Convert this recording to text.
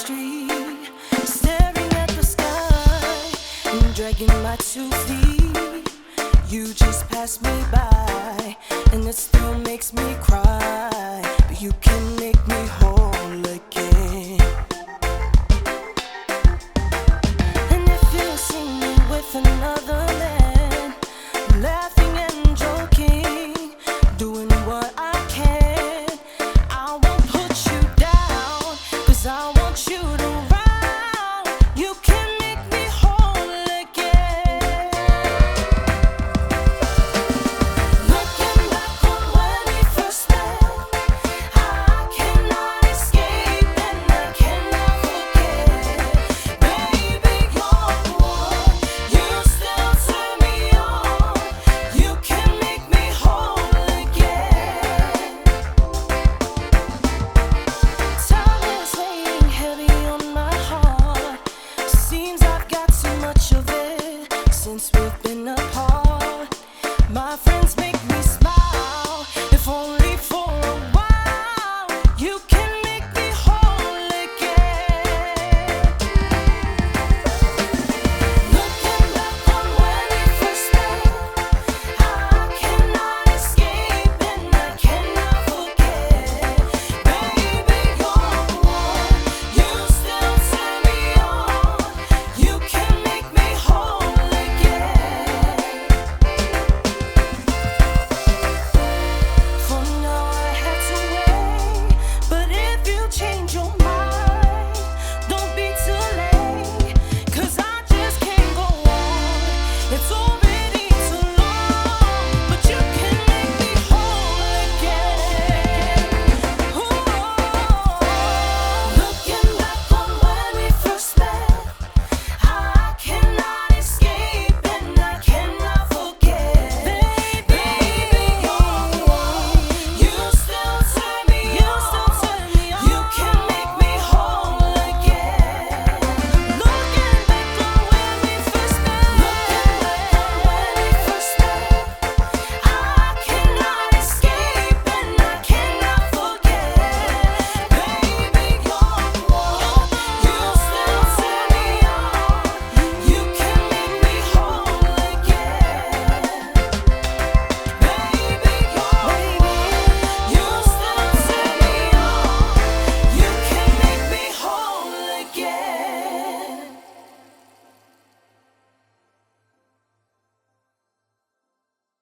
street, staring at the sky and dragging my 2 feet. You just passed me by, and it still makes me cry. But you can make me whole again. And if you see me with another man, laughing and joking, doing what I can, I won't put you down, 'cause I want you to